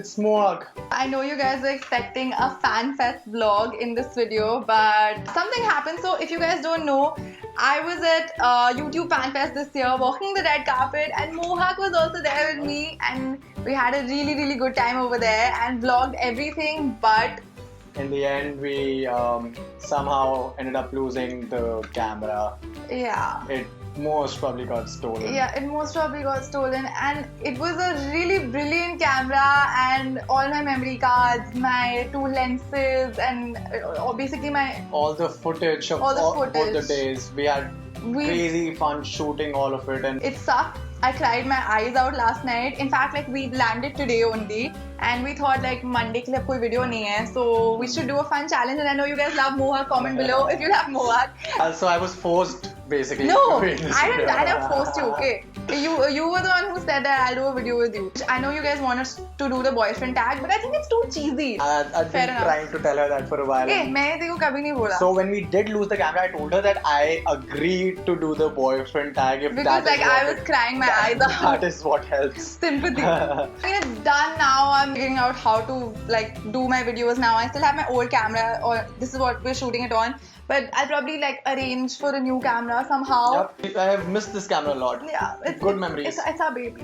it's Mohak. I know you guys are expecting a FanFest vlog in this video, but something happened. So if you guys don't know, I was at YouTube FanFest this year, walking the red carpet, and Mohak was also there with me, and we had a really good time over there and vlogged everything. But in the end, we somehow ended up losing the camera. Yeah. It most probably got stolen. Yeah, it most probably got stolen, and it was a really brilliant camera, and all my memory cards, my 2 lenses, and basically all the footage of both the days. We had crazy fun shooting all of it, and it sucked. I cried my eyes out last night. In fact, like, we landed today only, and we thought like Monday ke liye koi video nahi hai, so we should do a fun challenge. And I know you guys love Mohak. Comment below if you love Mohak. So I was forced, basically. No, I never forced you. Okay, you were the one who said that I'll do a video with you. I know you guys want us to do the boyfriend tag, but I think it's too cheesy. I've been trying to tell her that for a while. Hey, maine teko kabhi nahi bola. So when we did lose the camera, I told her that I agreed to do the boyfriend tag if because like I was crying my eyes out. That is what helps. Sympathy. I mean, it's done now. I'm figuring out how to like do my videos now. I still have my old camera, or this is what we're shooting it on. But I'll probably like arrange for a new camera somehow. Yep, I have missed this camera a lot. Yeah, it's good memories. It's our baby.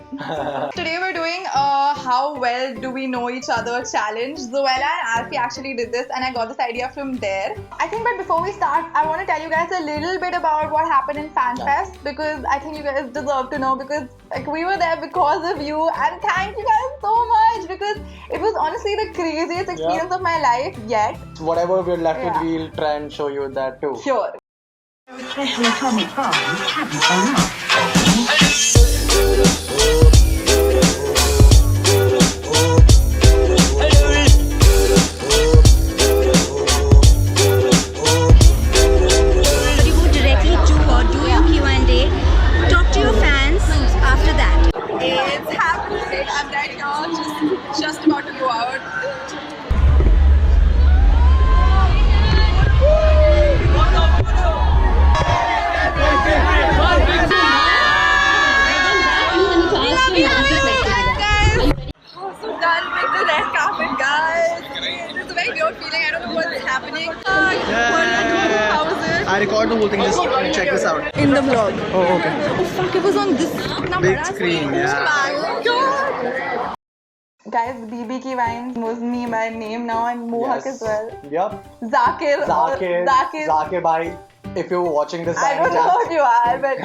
Today we're doing how well do we know each other challenge. Zoella and Alfie actually did this, and I got this idea from there. I think, but before we start, I want to tell you guys a little bit about what happened in FanFest, because I think you guys deserve to know, because like we were there because of you, and thank you guys so much, because it was honestly the craziest experience of my life yet. Whatever we're left with, we'll try and show you that too. Sure. Special atomic bomb hadn't gone off. You go directly to or do your Q&A, talk to your fans after that. It's happening. I'm right here, just about to go out. I don't know what's happening. How was it? I record the whole thing, just check this out. In the vlog. Oh, okay. Oh fuck, it was on this Big screen, yeah. Oh my god. Guys, BB Ki Vines knows me by name now, and Mohak as well. Yep. Zakir bhai. If you're watching this, I don't know if you are, but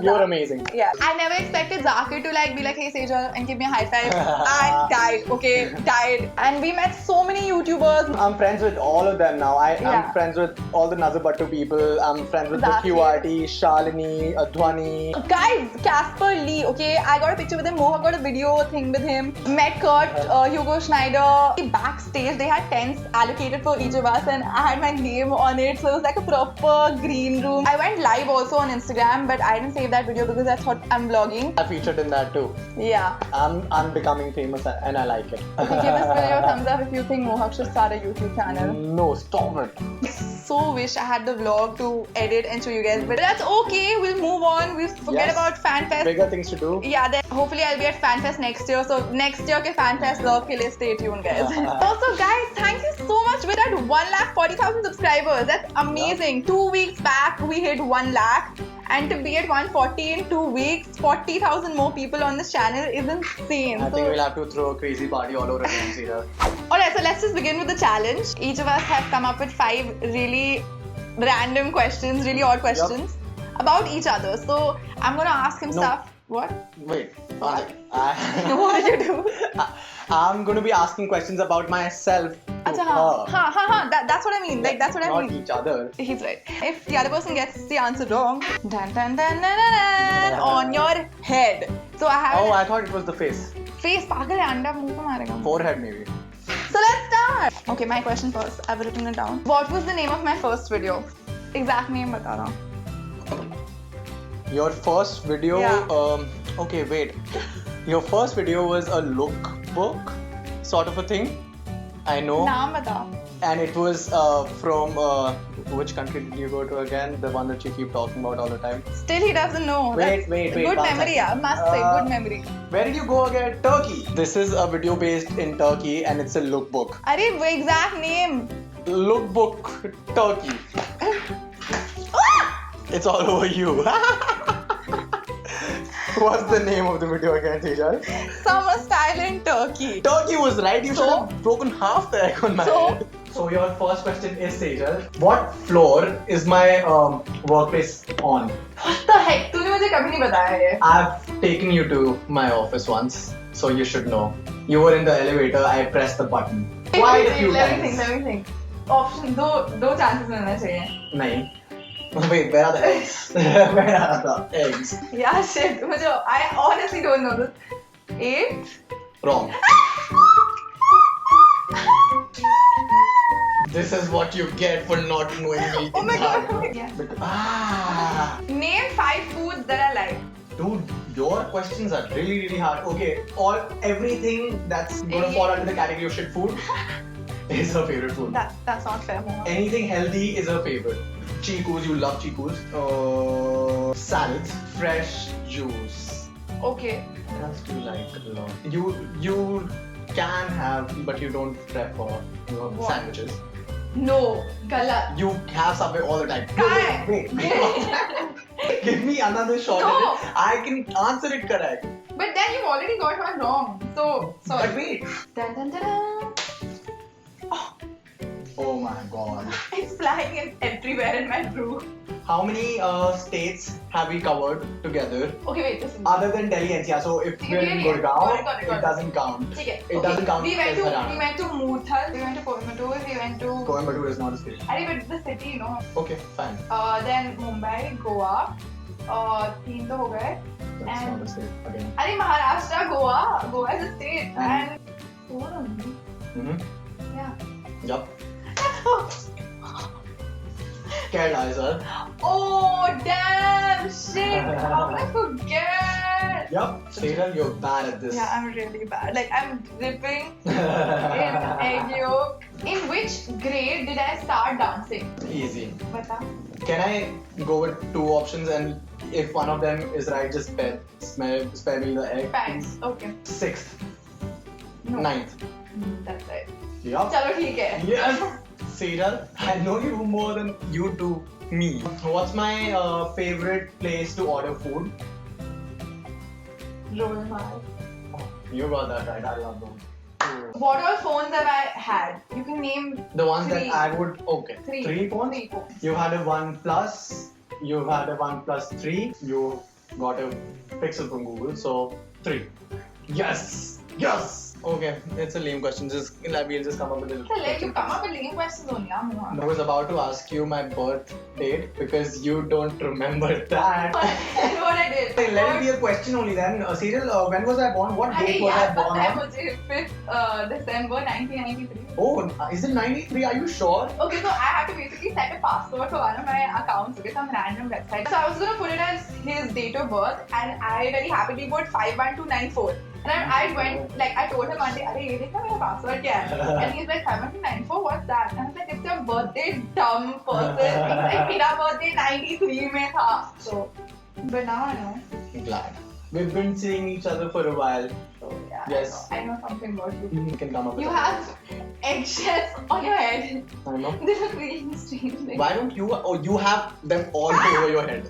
you're amazing. Yeah, I never expected Zakir to like be like, hey Sejal, and give me a high five. I died, okay, died. And we met so many YouTubers. I'm friends with all of them now. I'm friends with all the Nazarbattu people. I'm friends with Zakir. the QRT, Shalini, Adhwani. Guys, Casper Lee, okay, I got a picture with him. Mohak got a video thing with him. Met Kurt, Hugo Schneider. Backstage, they had tents allocated for each of us, and I had my name on it, so it was like a proper green room. I went live also on Instagram, but I didn't save that video because I thought I'm vlogging. I featured in that too. Yeah. I'm becoming famous and I like it. Okay, give this video a thumbs up if you think Mohak should start a YouTube channel. No, stop it. I so wish I had the vlog to edit and show you guys, but that's okay. We'll move on. We'll forget about FanFest. Bigger things to do. Yeah, then hopefully I'll be at FanFest next year. So next year ke FanFest vlog ke liye stay tuned, guys. Also, guys, thank you so much. We're at 1,40,000 subscribers. That's amazing. 2 weeks back, we hit 1 lakh. And to be at 140 in 2 weeks, 40,000 more people on this channel is insane. I think we'll have to throw a crazy party all over again, Sita. Alright, so let's just begin with the challenge. Each of us have come up with 5 really random questions, really odd questions about each other. So I'm gonna ask him stuff. What? Wait. What? What did you do? I'm going to be asking questions about myself to her. That's what I mean. Like, that's what I mean. Not each other. He's right. If the other person gets the answer wrong, dun, dun, dun, dun, dun, dun, on your head. So I have. Oh, I thought it was the face. Face, pagal hai, anda muh pe marega. Forehead, maybe. So let's start. Okay, my question first. I've written it down. What was the name of my first video? Exact name bata raha hu. Your first video? Yeah. Okay, wait. Your first video was a lookbook sort of a thing. I know. Naam bata. and it was from which country did you go to again? The one that you keep talking about all the time. Still, he doesn't know. Wait. Good memory, I must say, good memory. Where did you go again? Turkey. This is a video based in Turkey, and it's a lookbook. Arey, exact name. Lookbook Turkey. It's all over you. What's the name of the video again, Sejal? Summer style in Turkey. Turkey was right. You should have broken half the egg on my head. So your first question is, Sejal, what floor is my workplace on? What the heck? तूने मुझे कभी नहीं बताया ये. I've taken you to my office once, so you should know. You were in the elevator. I pressed the button quite a few times. Let me think. Option दो chances मिलना चाहिए. नहीं. Wait, where are the eggs? Where are the eggs? Yeah, shit. I honestly don't know this. 8? Wrong. This is what you get for not knowing me. Oh my god. Yeah. Name 5 foods that I like. Dude, your questions are really hard. Okay, everything that's gonna fall under the category of shit food is her favorite food. That's not fair, Mohak. Anything healthy is her favorite. Chikus, you love chikus. Salads, fresh juice. Okay. What else do you like a lot? You can have, but you don't prefer sandwiches. No, galat. You have Subway all the time. Wait. Give me another shot No. at it. I can answer it correct. But then you've already got one wrong. So, sorry. But wait. Dun, dun, dun, dun. Oh my god. It's flying everywhere in my room. How many states have we covered together? Okay, wait, listen. Other than Delhi NCR. So if we're in Gurgaon, it doesn't count. It doesn't count. We went as to Haryana. Murthal, we went to Coimbatore, we went to... Coimbatore is not a state. Arey, but the city, you know. Okay, fine. Then Mumbai, Goa. 3 to ho gaye. That's And- not a state again. Arey, Maharashtra, Goa is a state. And 4 only. Yeah. Yup. Kerala is her. Oh damn shit! How did I forget? Yup. Sejal, you're bad at this. Yeah, I'm really bad. Like I'm dripping in egg yolk. In which grade did I start dancing? Easy. Bata. Can I go with 2 options, and if one of them is right, just spare me the egg? Thanks. Okay. 6th. No. 9th. That's right. Yup. Chalo theek hai. Yes. Sejal, I know you more than you do me. What's my favorite place to order food? Roll mal. You got that right. I love them. What all phones have I had? You can name The ones 3. that I would. Okay. 3 phones? 3 phones. You had a OnePlus. You had a OnePlus 3. You got a Pixel from Google. So 3. Yes. Okay, it's a lame question. We'll just come up with a little. Like you come up with lame questions only, Mohak. I was about to ask you my birth date because you don't remember that. I know what I did. Let it be a question only then. Sejal, when was I born? What date was I born on? 5th December 1993. Oh, is it 93? Are you sure? Okay, so I had to basically set a password for one of my accounts with some random website. So I was gonna put it as his date of birth, and I very happily put 51294. And I went, like, I told him one day, "Arey, ye dekha mera password kya hai?" And he's like, 51294, what's that? And I was like, it's your birthday, dumb person. He's like, mera birthday 93 mein tha. So, but now I know. Glad. We've been seeing each other for a while. So yeah, Yes. I know something about you. You can come up with You something. have eggshells on your head. I know. They look really strange. Like, Why don't you? Oh, you have them all over your head.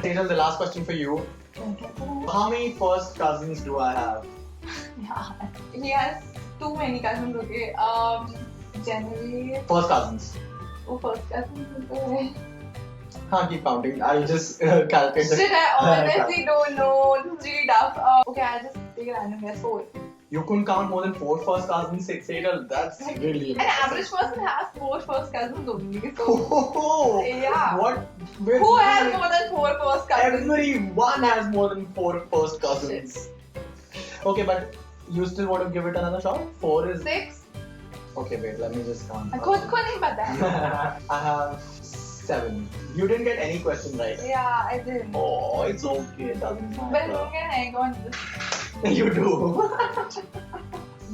Sejal, the last question for you. How many first cousins do I have? yeah, he has too many cousins. Okay. Generally, First cousins. first cousins. Keep counting. I'll just calculate. Shit, I honestly don't know. This is really tough. Okay, I'll just take a random guess. 4. You couldn't count more than 4 first cousins, Sejal. That's really An average person has 4 first cousins only. So, Oh, yeah. What? who has more than 4 first cousins? Everyone has more than 4 first cousins. Okay, but you still want to give it another shot? 4 is. 6. Okay, wait. Let me just count. खुद को नहीं पता है. I have 7. You didn't get any question right. Yeah, I did. Oh, it's okay. It doesn't But matter. look at egg on this. You do.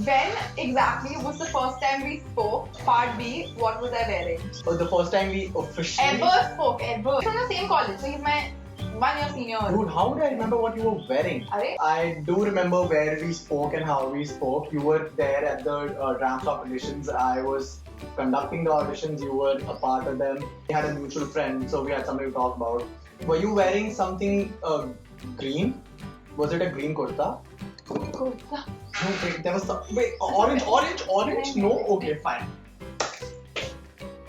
When exactly was the first time we spoke? Part B, what was I wearing? Oh, the first time we officially. Ever spoke, ever. From the same college, so he's my 1 year senior. Dude, how would I remember what you were wearing? Arey? I do remember where we spoke and how we spoke. You were there at the Ramstock auditions. I was conducting the auditions. You were a part of them. We had a mutual friend, so we had something to talk about. Were you wearing something green? Was it a green kurta? Kurta. No, wait, there was some. Wait, orange? No? Okay, fine.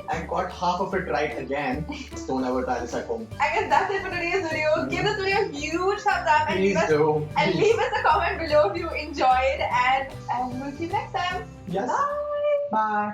I got half of it right again. Don't ever try this at home. I guess that's it for today's video. Give this video a huge thumbs up and Please do. leave us a comment below if you enjoyed, and we'll see you next time. Yes. Bye. Bye.